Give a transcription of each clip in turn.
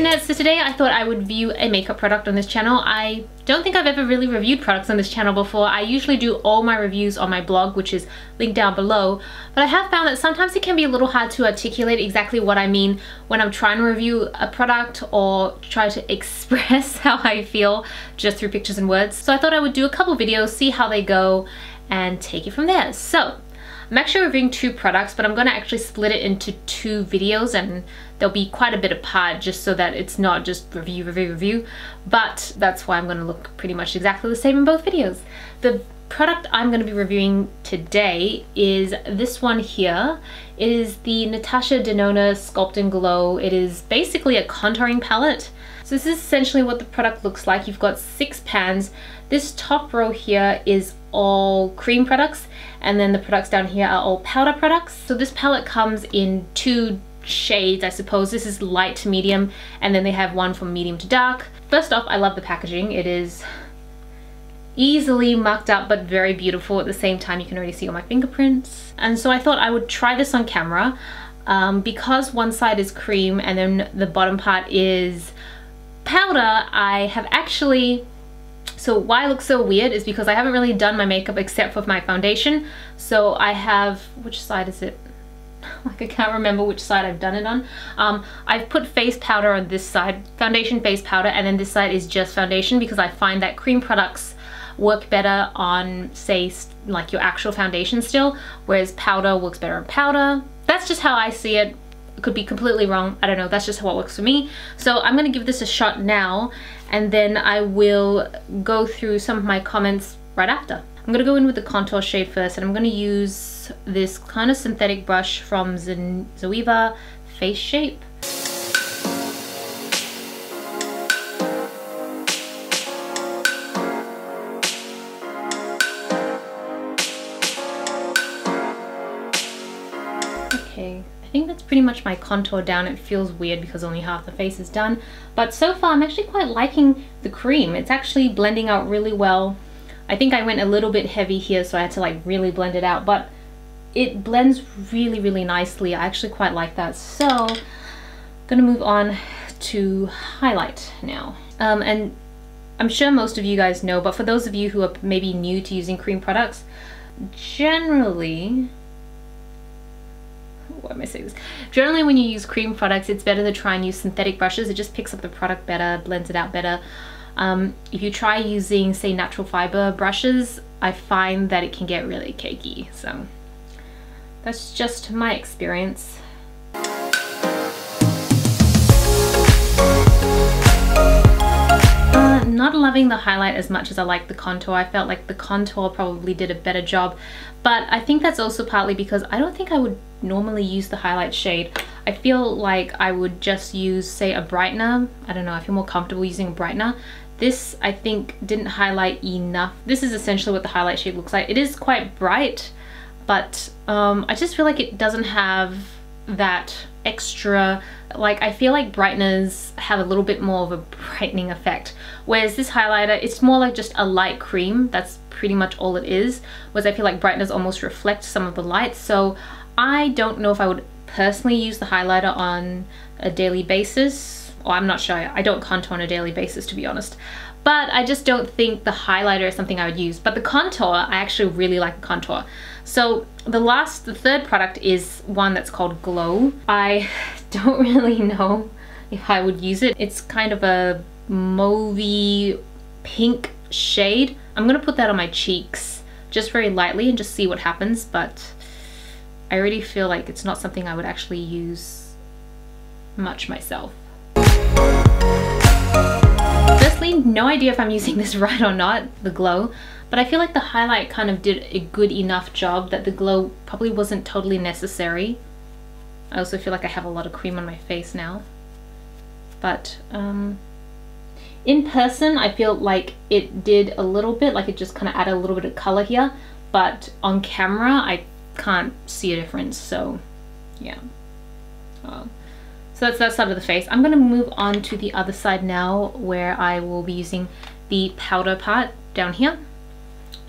internet, so today I thought I would review a makeup product on this channel. I don't think I've ever really reviewed products on this channel before. I usually do all my reviews on my blog, which is linked down below, but I have found that sometimes it can be a little hard to articulate exactly what I mean when I'm trying to review a product or try to express how I feel just through pictures and words. So I thought I would do a couple videos, see how they go, and take it from there. So I'm actually reviewing two products, but I'm going to actually split it into two videos, and they'll be quite a bit apart just so that it's not just review, but that's why I'm going to look pretty much exactly the same in both videos. The product I'm going to be reviewing today is this one here. It is the Natasha Denona Sculpt and Glow. It is basically a contouring palette. So this is essentially what the product looks like. You've got 6 pans. This top row here is all cream products, and then the products down here are all powder products. So this palette comes in 2 shades, I suppose. This is light to medium, and then they have one from medium to dark. First off, I love the packaging. It is easily mucked up but very beautiful at the same time. You can already see all my fingerprints. And so I thought I would try this on camera because one side is cream and then the bottom part is powder. I have actually, so why I look so weird is because I haven't really done my makeup except for my foundation. So I have, which side is it? Like I can't remember which side I've done it on. I've put face powder on this side, foundation, face powder, and then this side is just foundation because I find that cream products work better on, say, like your actual foundation still, whereas powder works better on powder. That's just how I see it. It could be completely wrong. I don't know. That's just how it works for me. So I'm going to give this a shot now, and then I will go through some of my comments right after. I'm going to go in with the contour shade first, and I'm going to use this kind of synthetic brush from Zoeva Face Shape. Okay, I think that's pretty much my contour down. It feels weird because only half the face is done, but so far I'm actually quite liking the cream. It's actually blending out really well. I think I went a little bit heavy here, so I had to like really blend it out, but it blends really nicely. I actually quite like that. So I'm gonna move on to highlight now. And I'm sure most of you guys know, but for those of you who are maybe new to using cream products, generally, why am I saying this? Generally when you use cream products, it's better to try and use synthetic brushes. It just picks up the product better, blends it out better. If you try using, say, natural fiber brushes, I find that it can get really cakey. So that's just my experience. Not loving the highlight as much as I like the contour. I felt like the contour probably did a better job, but I think that's also partly because I don't think I would normally use the highlight shade. I feel like I would just use, say, a brightener. I don't know, I feel more comfortable using a brightener. This, I think, didn't highlight enough. This is essentially what the highlight shade looks like. It is quite bright, but I just feel like it doesn't have that extra, like, I feel like brighteners have a little bit more of a brightening effect, whereas this highlighter, it's more like just a light cream. That's pretty much all it is, whereas I feel like brighteners almost reflect some of the light. So I don't know if I would personally use the highlighter on a daily basis, or I'm not sure. I don't contour on a daily basis, to be honest, but I just don't think the highlighter is something I would use. But the contour, I actually really like the contour. So the third product is one that's called Glow. I don't really know if I would use it. It's kind of a mauvey pink shade. I'm gonna put that on my cheeks just very lightly and just see what happens, but I already feel like it's not something I would actually use much myself. Firstly, no idea if I'm using this right or not, the Glow, but I feel like the highlight kind of did a good enough job that the glow probably wasn't totally necessary. I also feel like I have a lot of cream on my face now, but in person I feel like it did a little bit, like it just kind of added a little bit of color here, but on camera I can't see a difference. So yeah, so that's that side of the face. I'm going to move on to the other side now, where I will be using the powder part down here.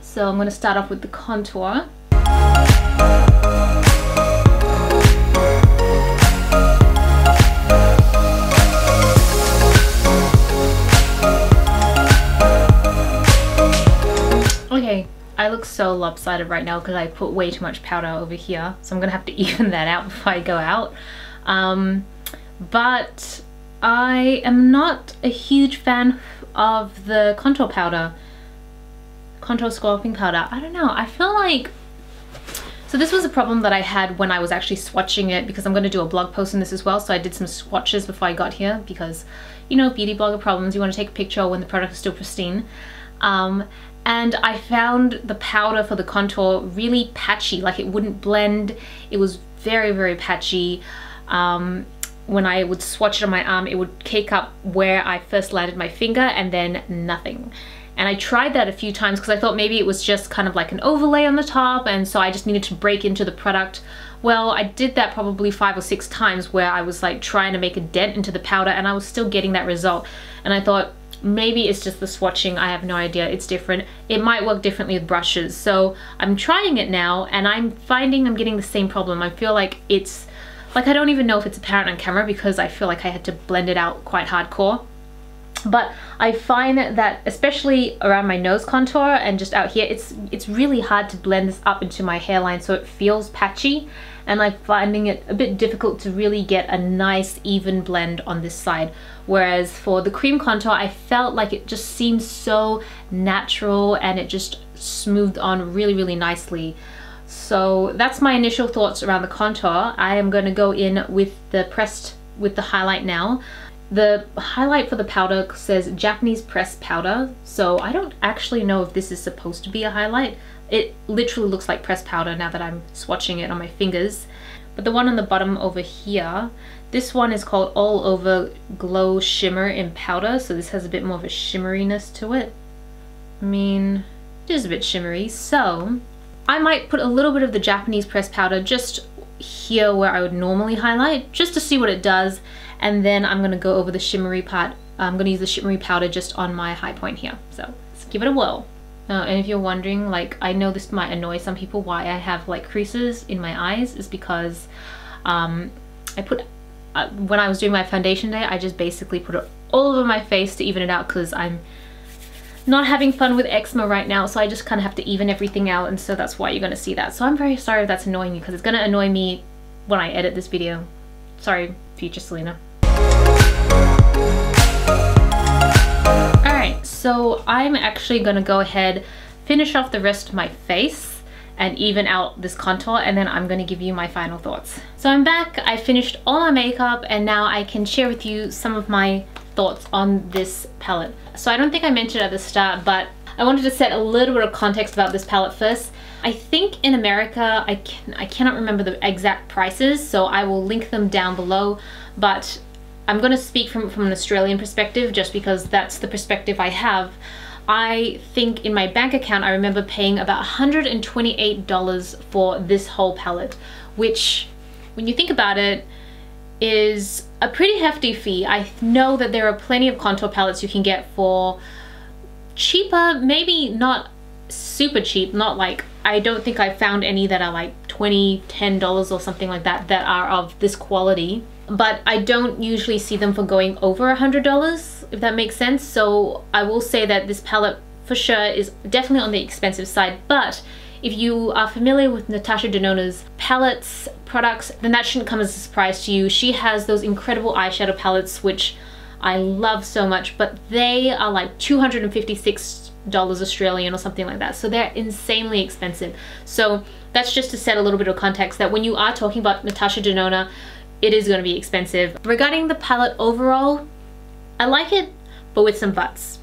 So I'm going to start off with the contour. so lopsided right now because I put way too much powder over here, so I'm gonna have to even that out before I go out. But I am not a huge fan of the contour powder, contour sculpting powder. I don't know, I feel like, so this was a problem that I had when I was actually swatching it, because I'm going to do a blog post on this as well. So I did some swatches before I got here because, you know, beauty blogger problems, you want to take a picture when the product is still pristine. And I found the powder for the contour really patchy, like it wouldn't blend. It was very, very patchy. When I would swatch it on my arm, it would cake up where I first landed my finger and then nothing. And I tried that a few times because I thought maybe it was just kind of like an overlay on the top, and so I just needed to break into the product. Well, I did that probably 5 or 6 times where I was like trying to make a dent into the powder and I was still getting that result. And I thought maybe it's just the swatching, I have no idea, it's different. It might work differently with brushes. So I'm trying it now and I'm finding I'm getting the same problem. I feel like it's, like I don't even know if it's apparent on camera because I feel like I had to blend it out quite hardcore. But I find that especially around my nose contour and just out here, it's really hard to blend this up into my hairline, so it feels patchy, and I'm finding it a bit difficult to really get a nice even blend on this side. Whereas for the cream contour, I felt like it just seemed so natural and it just smoothed on really, really nicely. So that's my initial thoughts around the contour. I am going to go in with the highlight now. The highlight for the powder says Japanese pressed powder, so I don't actually know if this is supposed to be a highlight. It literally looks like pressed powder now that I'm swatching it on my fingers. But the one on the bottom over here, this one is called All Over Glow Shimmer in Powder, so this has a bit more of a shimmeriness to it. I mean, it is a bit shimmery, so I might put a little bit of the Japanese pressed powder just here where I would normally highlight, just to see what it does, and then I'm going to go over the shimmery part. I'm going to use the shimmery powder just on my high point here, so let's give it a whirl. And if you're wondering, like, I know this might annoy some people, why I have like creases in my eyes is because I put, when I was doing my foundation day, I just basically put it all over my face to even it out because I'm not having fun with eczema right now, so I just kind of have to even everything out, and so that's why you're going to see that. So I'm very sorry if that's annoying you, because it's going to annoy me when I edit this video. Sorry, future Celina. Alright, so I'm actually going to go ahead, finish off the rest of my face and even out this contour, and then I'm going to give you my final thoughts. So I'm back, I finished all my makeup, and now I can share with you some of my thoughts on this palette. So I don't think I mentioned at the start, but I wanted to set a little bit of context about this palette first. I think in America, I cannot remember the exact prices, so I will link them down below, but I'm going to speak from an Australian perspective just because that's the perspective I have. I think in my bank account, I remember paying about $128 for this whole palette, which, when you think about it, is a pretty hefty fee. I know that there are plenty of contour palettes you can get for cheaper, maybe not super cheap, not like, I don't think I found any that are like $20, $10 or something like that that are of this quality, but I don't usually see them for going over $100, if that makes sense. So I will say that this palette for sure is definitely on the expensive side, but if you are familiar with Natasha Denona's palettes, products, then that shouldn't come as a surprise to you. She has those incredible eyeshadow palettes, which I love so much, but they are like $256 Australian or something like that. So they're insanely expensive. So that's just to set a little bit of context that when you are talking about Natasha Denona, it is going to be expensive. Regarding the palette overall, I like it, but with some buts.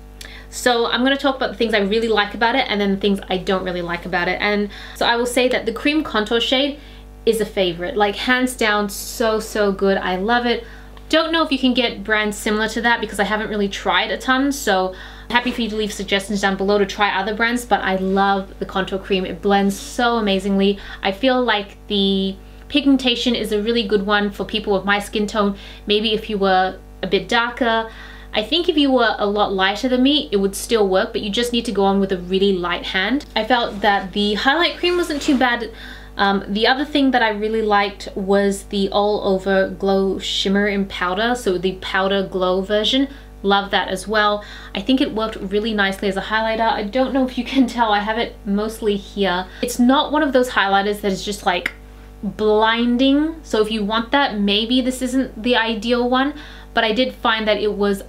So I'm going to talk about the things I really like about it and then the things I don't really like about it. And so I will say that the cream contour shade is a favorite, like hands down, so good. I love it. Don't know if you can get brands similar to that because I haven't really tried a ton, so I'm happy for you to leave suggestions down below to try other brands, but I love the contour cream. It blends so amazingly. I feel like the pigmentation is a really good one for people with my skin tone. Maybe if you were a bit darker. I think if you were a lot lighter than me, it would still work, but you just need to go on with a really light hand. I felt that the highlight cream wasn't too bad. The other thing that I really liked was the All Over Glow Shimmer in Powder, so the powder glow version. Love that as well. I think it worked really nicely as a highlighter. I don't know if you can tell, I have it mostly here. It's not one of those highlighters that is just like blinding. So if you want that, maybe this isn't the ideal one, but I did find that it was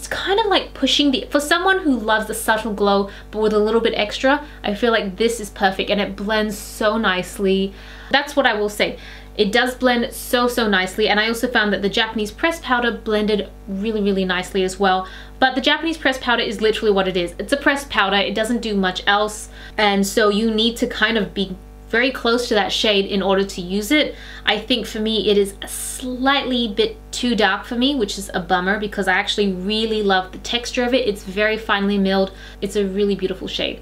kind of like pushing the, for someone who loves a subtle glow but with a little bit extra, I feel like this is perfect and it blends so nicely. That's what I will say. It does blend so nicely, and I also found that the Japanese pressed powder blended really nicely as well. But the Japanese pressed powder is literally what it is. It's a pressed powder, it doesn't do much else, and so you need to kind of be very close to that shade in order to use it. I think for me it is a slightly bit too dark for me, which is a bummer because I actually really love the texture of it. It's very finely milled. It's a really beautiful shade.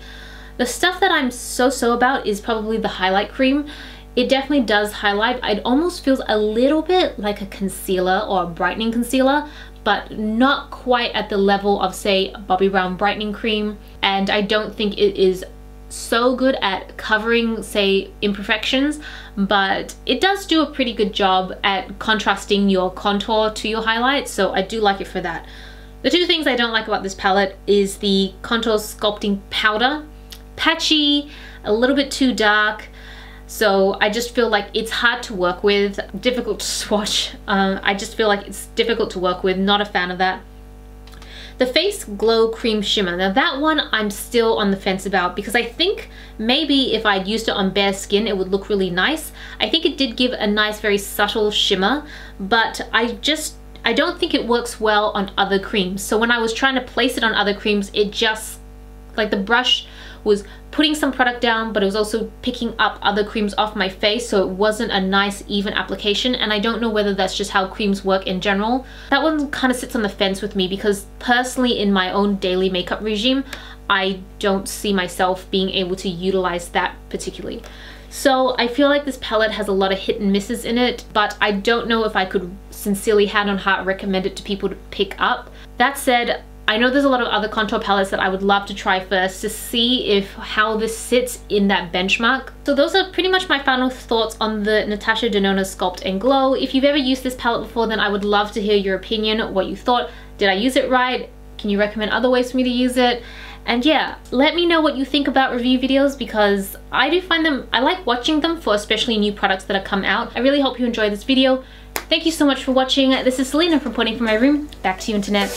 The stuff that I'm so about is probably the highlight cream. It definitely does highlight. It almost feels a little bit like a concealer or a brightening concealer, but not quite at the level of, say, Bobbi Brown brightening cream. And I don't think it is so good at covering, say, imperfections, but it does do a pretty good job at contrasting your contour to your highlight, so I do like it for that. The two things I don't like about this palette is the contour sculpting powder. Patchy, a little bit too dark, so I just feel like it's hard to work with, difficult to swatch. I just feel like it's difficult to work with, not a fan of that. The Face Glow Cream Shimmer. Now that one I'm still on the fence about because I think maybe if I'd used it on bare skin it would look really nice. I think it did give a nice, very subtle shimmer, but I don't think it works well on other creams. So when I was trying to place it on other creams, it just, like the brush was putting some product down, but it was also picking up other creams off my face, so it wasn't a nice even application, and I don't know whether that's just how creams work in general. That one kind of sits on the fence with me because personally in my own daily makeup regime, I don't see myself being able to utilize that particularly. So I feel like this palette has a lot of hit and misses in it, but I don't know if I could sincerely hand on heart recommend it to people to pick up. That said, I know there's a lot of other contour palettes that I would love to try first to see how this sits in that benchmark. So those are pretty much my final thoughts on the Natasha Denona Sculpt and Glow. If you've ever used this palette before, then I would love to hear your opinion, what you thought. Did I use it right? Can you recommend other ways for me to use it? And yeah, let me know what you think about review videos because I do find them, I like watching them for especially new products that have come out. I really hope you enjoyed this video. Thank you so much for watching. This is Celina from Pointing from My Room. Back to you, internet.